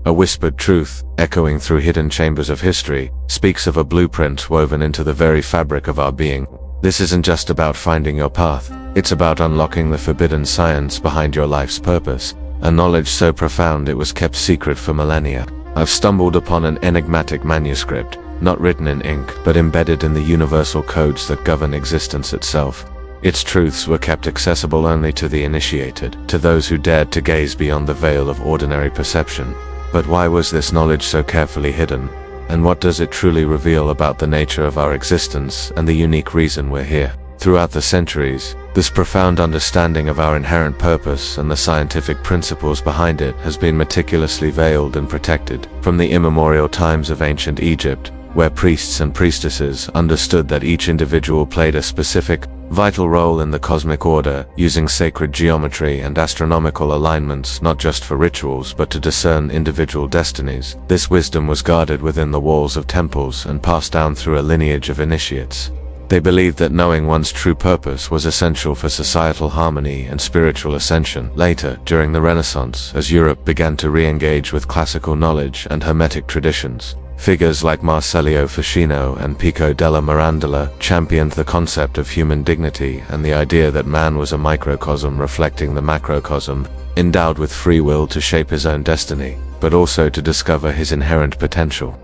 a whispered truth, echoing through hidden chambers of history, speaks of a blueprint woven into the very fabric of our being. This isn't just about finding your path, it's about unlocking the forbidden science behind your life's purpose, a knowledge so profound it was kept secret for millennia. I've stumbled upon an enigmatic manuscript, not written in ink, but embedded in the universal codes that govern existence itself. Its truths were kept accessible only to the initiated, to those who dared to gaze beyond the veil of ordinary perception. But why was this knowledge so carefully hidden? And what does it truly reveal about the nature of our existence and the unique reason we're here? Throughout the centuries, this profound understanding of our inherent purpose and the scientific principles behind it has been meticulously veiled and protected. From the immemorial times of ancient Egypt, where priests and priestesses understood that each individual played a specific, vital role in the cosmic order, using sacred geometry and astronomical alignments not just for rituals but to discern individual destinies, this wisdom was guarded within the walls of temples and passed down through a lineage of initiates. They believed that knowing one's true purpose was essential for societal harmony and spiritual ascension. Later, during the Renaissance, as Europe began to re-engage with classical knowledge and Hermetic traditions, figures like Marsilio Ficino and Pico della Mirandola championed the concept of human dignity and the idea that man was a microcosm reflecting the macrocosm, endowed with free will to shape his own destiny, but also to discover his inherent potential.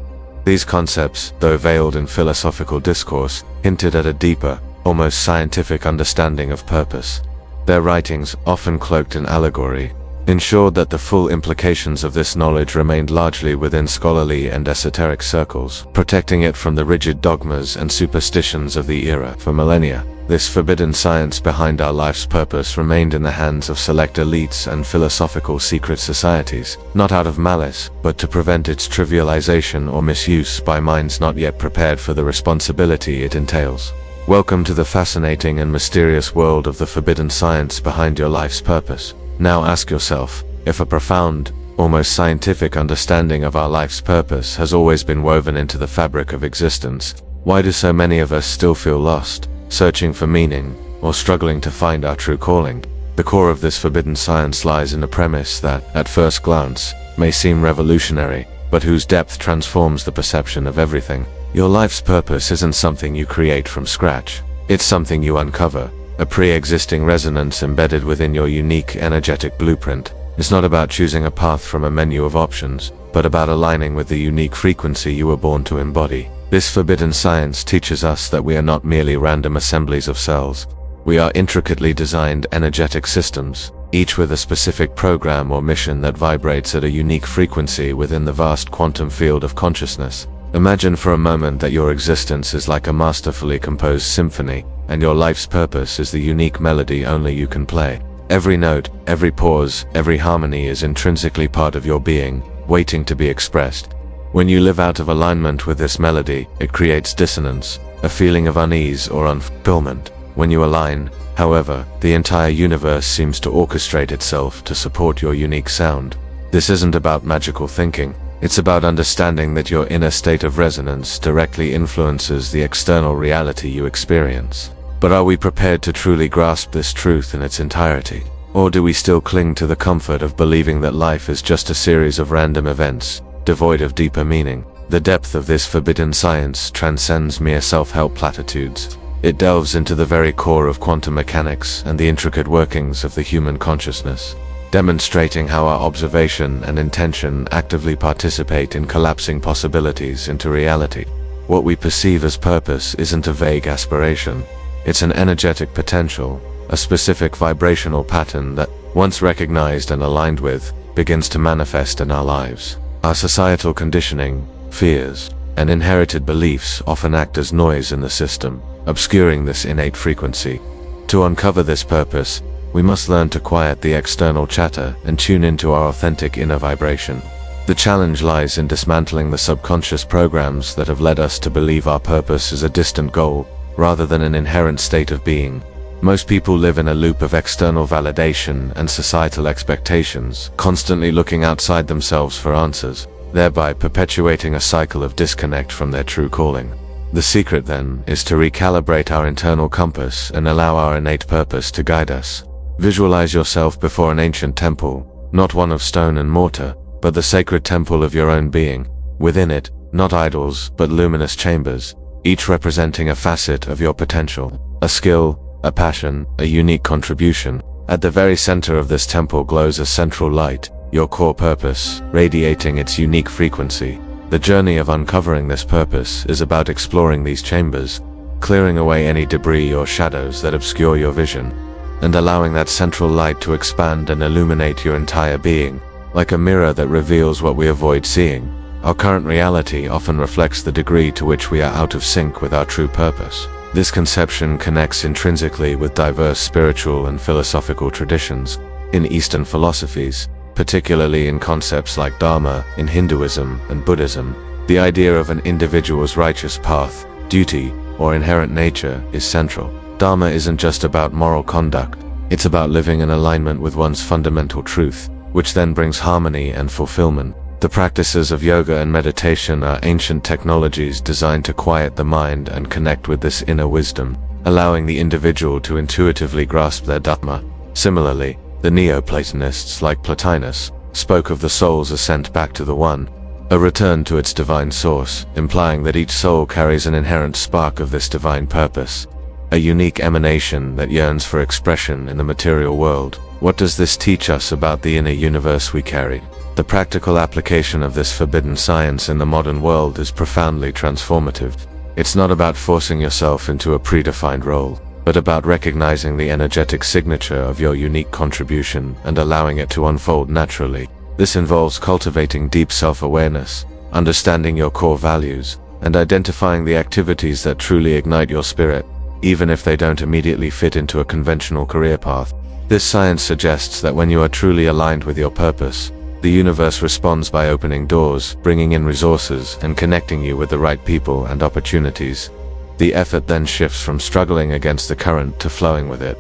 These concepts, though veiled in philosophical discourse, hinted at a deeper, almost scientific understanding of purpose. Their writings, often cloaked in allegory, ensured that the full implications of this knowledge remained largely within scholarly and esoteric circles, protecting it from the rigid dogmas and superstitions of the era. For millennia, this forbidden science behind our life's purpose remained in the hands of select elites and philosophical secret societies, not out of malice, but to prevent its trivialization or misuse by minds not yet prepared for the responsibility it entails. Welcome to the fascinating and mysterious world of the forbidden science behind your life's purpose. Now ask yourself, if a profound, almost scientific understanding of our life's purpose has always been woven into the fabric of existence, why do so many of us still feel lost, searching for meaning, or struggling to find our true calling? The core of this forbidden science lies in a premise that, at first glance, may seem revolutionary, but whose depth transforms the perception of everything. Your life's purpose isn't something you create from scratch. It's something you uncover, a pre-existing resonance embedded within your unique energetic blueprint. It's not about choosing a path from a menu of options, but about aligning with the unique frequency you were born to embody. This forbidden science teaches us that we are not merely random assemblies of cells. We are intricately designed energetic systems, each with a specific program or mission that vibrates at a unique frequency within the vast quantum field of consciousness. Imagine for a moment that your existence is like a masterfully composed symphony, and your life's purpose is the unique melody only you can play. Every note, every pause, every harmony is intrinsically part of your being, waiting to be expressed. When you live out of alignment with this melody, it creates dissonance, a feeling of unease or unfulfillment. When you align, however, the entire universe seems to orchestrate itself to support your unique sound. This isn't about magical thinking. It's about understanding that your inner state of resonance directly influences the external reality you experience. But are we prepared to truly grasp this truth in its entirety? Or do we still cling to the comfort of believing that life is just a series of random events, devoid of deeper meaning? The depth of this forbidden science transcends mere self-help platitudes. It delves into the very core of quantum mechanics and the intricate workings of the human consciousness, demonstrating how our observation and intention actively participate in collapsing possibilities into reality. What we perceive as purpose isn't a vague aspiration. It's an energetic potential, a specific vibrational pattern that, once recognized and aligned with, begins to manifest in our lives. Our societal conditioning, fears, and inherited beliefs often act as noise in the system, obscuring this innate frequency. To uncover this purpose, we must learn to quiet the external chatter and tune into our authentic inner vibration. The challenge lies in dismantling the subconscious programs that have led us to believe our purpose is a distant goal, rather than an inherent state of being. Most people live in a loop of external validation and societal expectations, constantly looking outside themselves for answers, thereby perpetuating a cycle of disconnect from their true calling. The secret, then, is to recalibrate our internal compass and allow our innate purpose to guide us. Visualize yourself before an ancient temple, not one of stone and mortar, but the sacred temple of your own being. Within it, not idols, but luminous chambers, each representing a facet of your potential, a skill, a passion, a unique contribution. At the very center of this temple glows a central light, your core purpose, radiating its unique frequency. The journey of uncovering this purpose is about exploring these chambers, clearing away any debris or shadows that obscure your vision, and allowing that central light to expand and illuminate your entire being, like a mirror that reveals what we avoid seeing. Our current reality often reflects the degree to which we are out of sync with our true purpose. This conception connects intrinsically with diverse spiritual and philosophical traditions in Eastern philosophies, particularly in concepts like Dharma in Hinduism and Buddhism. The idea of an individual's righteous path, duty, or inherent nature is central. Dharma isn't just about moral conduct, it's about living in alignment with one's fundamental truth, which then brings harmony and fulfillment. The practices of yoga and meditation are ancient technologies designed to quiet the mind and connect with this inner wisdom, allowing the individual to intuitively grasp their dharma. Similarly, the Neoplatonists like Plotinus spoke of the soul's ascent back to the One, a return to its divine source, implying that each soul carries an inherent spark of this divine purpose, a unique emanation that yearns for expression in the material world. What does this teach us about the inner universe we carry? The practical application of this forbidden science in the modern world is profoundly transformative. It's not about forcing yourself into a predefined role, but about recognizing the energetic signature of your unique contribution and allowing it to unfold naturally. This involves cultivating deep self-awareness, understanding your core values, and identifying the activities that truly ignite your spirit, even if they don't immediately fit into a conventional career path. This science suggests that when you are truly aligned with your purpose, the universe responds by opening doors, bringing in resources, and connecting you with the right people and opportunities. The effort then shifts from struggling against the current to flowing with it,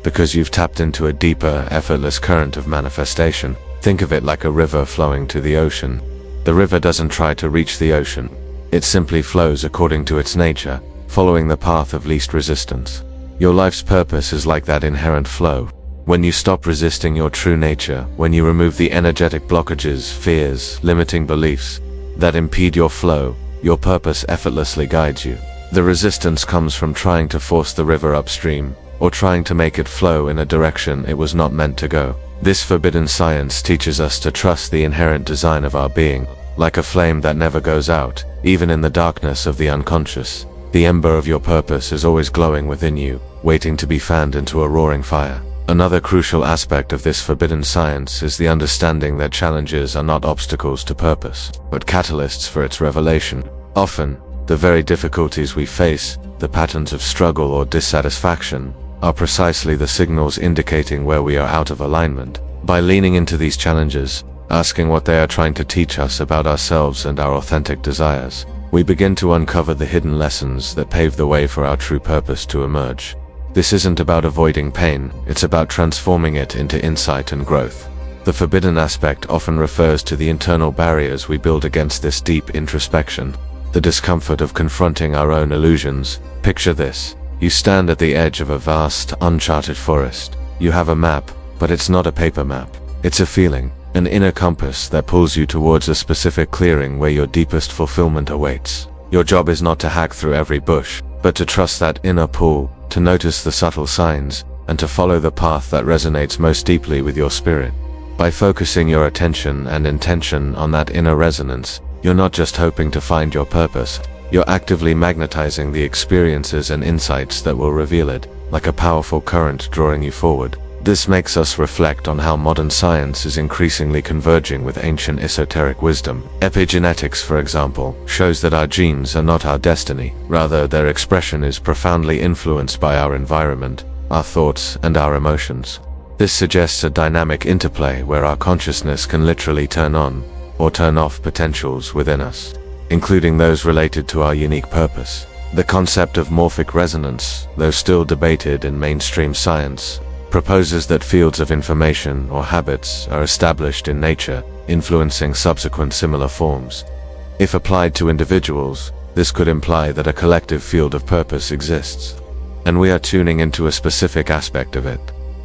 because you've tapped into a deeper, effortless current of manifestation. Think of it like a river flowing to the ocean. The river doesn't try to reach the ocean. It simply flows according to its nature, following the path of least resistance. Your life's purpose is like that inherent flow. When you stop resisting your true nature, when you remove the energetic blockages, fears, limiting beliefs that impede your flow, your purpose effortlessly guides you. The resistance comes from trying to force the river upstream, or trying to make it flow in a direction it was not meant to go. This forbidden science teaches us to trust the inherent design of our being, like a flame that never goes out, even in the darkness of the unconscious. The ember of your purpose is always glowing within you, waiting to be fanned into a roaring fire. Another crucial aspect of this forbidden science is the understanding that challenges are not obstacles to purpose, but catalysts for its revelation. Often, the very difficulties we face, the patterns of struggle or dissatisfaction, are precisely the signals indicating where we are out of alignment. By leaning into these challenges, asking what they are trying to teach us about ourselves and our authentic desires, we begin to uncover the hidden lessons that pave the way for our true purpose to emerge. This isn't about avoiding pain, it's about transforming it into insight and growth. The forbidden aspect often refers to the internal barriers we build against this deep introspection, the discomfort of confronting our own illusions. Picture this. You stand at the edge of a vast, uncharted forest. You have a map, but it's not a paper map. It's a feeling, an inner compass that pulls you towards a specific clearing where your deepest fulfillment awaits. Your job is not to hack through every bush, but to trust that inner pull, to notice the subtle signs, and to follow the path that resonates most deeply with your spirit. By focusing your attention and intention on that inner resonance, you're not just hoping to find your purpose, you're actively magnetizing the experiences and insights that will reveal it, like a powerful current drawing you forward. This makes us reflect on how modern science is increasingly converging with ancient esoteric wisdom. Epigenetics, for example, shows that our genes are not our destiny. Rather, their expression is profoundly influenced by our environment, our thoughts, and our emotions. This suggests a dynamic interplay where our consciousness can literally turn on or turn off potentials within us, including those related to our unique purpose. The concept of morphic resonance, though still debated in mainstream science, proposes that fields of information or habits are established in nature, influencing subsequent similar forms. If applied to individuals, this could imply that a collective field of purpose exists, and we are tuning into a specific aspect of it.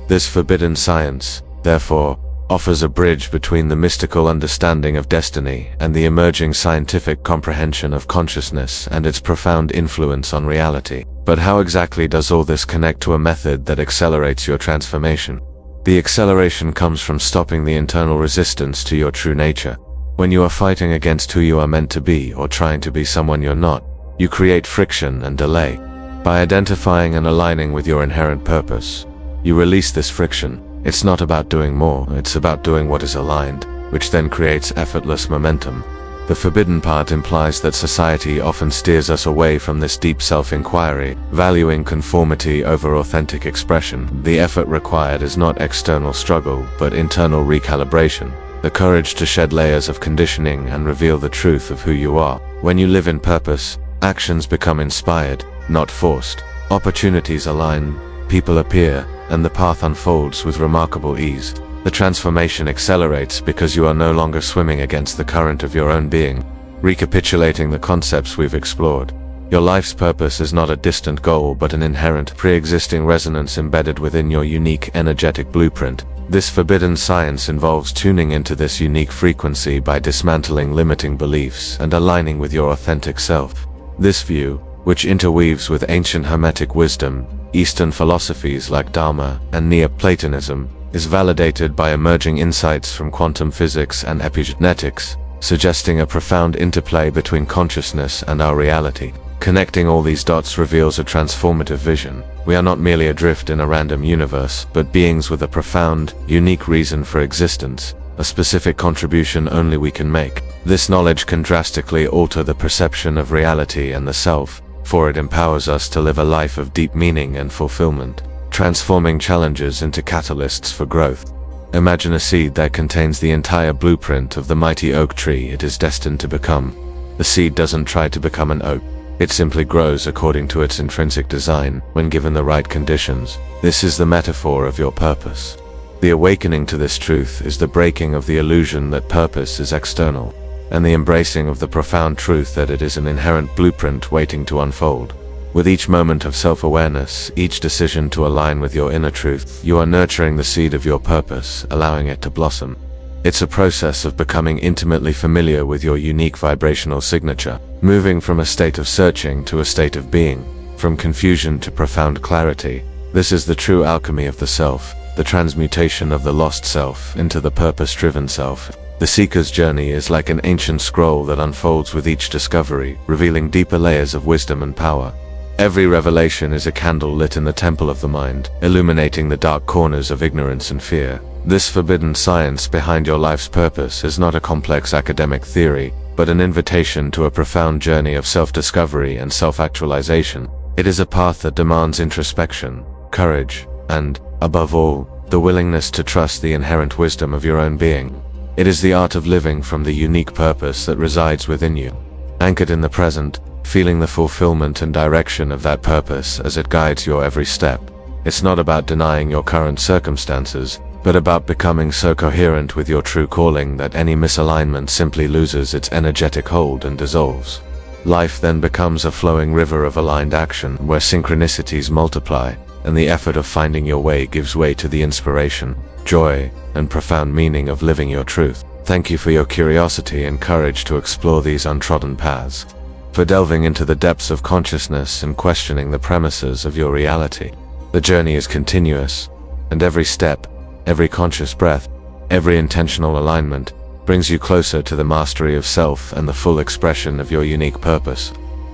This forbidden science, therefore, offers a bridge between the mystical understanding of destiny and the emerging scientific comprehension of consciousness and its profound influence on reality. But how exactly does all this connect to a method that accelerates your transformation? The acceleration comes from stopping the internal resistance to your true nature. When you are fighting against who you are meant to be or trying to be someone you're not, you create friction and delay. By identifying and aligning with your inherent purpose, you release this friction. It's not about doing more, it's about doing what is aligned, which then creates effortless momentum. The forbidden part implies that society often steers us away from this deep self-inquiry, valuing conformity over authentic expression. The effort required is not external struggle, but internal recalibration. The courage to shed layers of conditioning and reveal the truth of who you are. When you live in purpose, actions become inspired, not forced. Opportunities align, people appear, and the path unfolds with remarkable ease. The transformation accelerates because you are no longer swimming against the current of your own being. Recapitulating the concepts we've explored, your life's purpose is not a distant goal but an inherent, pre-existing resonance embedded within your unique energetic blueprint. This forbidden science involves tuning into this unique frequency by dismantling limiting beliefs and aligning with your authentic self. This view, which interweaves with ancient Hermetic wisdom, Eastern philosophies like Dharma and Neoplatonism, is validated by emerging insights from quantum physics and epigenetics, suggesting a profound interplay between consciousness and our reality. Connecting all these dots reveals a transformative vision. We are not merely adrift in a random universe, but beings with a profound, unique reason for existence, a specific contribution only we can make. This knowledge can drastically alter the perception of reality and the self, for it empowers us to live a life of deep meaning and fulfillment, transforming challenges into catalysts for growth. Imagine a seed that contains the entire blueprint of the mighty oak tree it is destined to become. The seed doesn't try to become an oak. It simply grows according to its intrinsic design, when given the right conditions. This is the metaphor of your purpose. The awakening to this truth is the breaking of the illusion that purpose is external, and the embracing of the profound truth that it is an inherent blueprint waiting to unfold. With each moment of self-awareness, each decision to align with your inner truth, you are nurturing the seed of your purpose, allowing it to blossom. It's a process of becoming intimately familiar with your unique vibrational signature, moving from a state of searching to a state of being, from confusion to profound clarity. This is the true alchemy of the self, the transmutation of the lost self into the purpose-driven self. The seeker's journey is like an ancient scroll that unfolds with each discovery, revealing deeper layers of wisdom and power. Every revelation is a candle lit in the temple of the mind, illuminating the dark corners of ignorance and fear. This forbidden science behind your life's purpose is not a complex academic theory, but an invitation to a profound journey of self-discovery and self-actualization. It is a path that demands introspection, courage, and, above all, the willingness to trust the inherent wisdom of your own being. It is the art of living from the unique purpose that resides within you, anchored in the present, feeling the fulfillment and direction of that purpose as it guides your every step. It's not about denying your current circumstances, but about becoming so coherent with your true calling that any misalignment simply loses its energetic hold and dissolves. Life then becomes a flowing river of aligned action where synchronicities multiply, and the effort of finding your way gives way to the inspiration, joy, and profound meaning of living your truth. Thank you for your curiosity and courage to explore these untrodden paths, for delving into the depths of consciousness and questioning the premises of your reality. The journey is continuous, and every step, every conscious breath, every intentional alignment brings you closer to the mastery of self and the full expression of your unique purpose.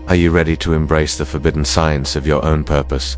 Are you ready to embrace the forbidden science of your own purpose?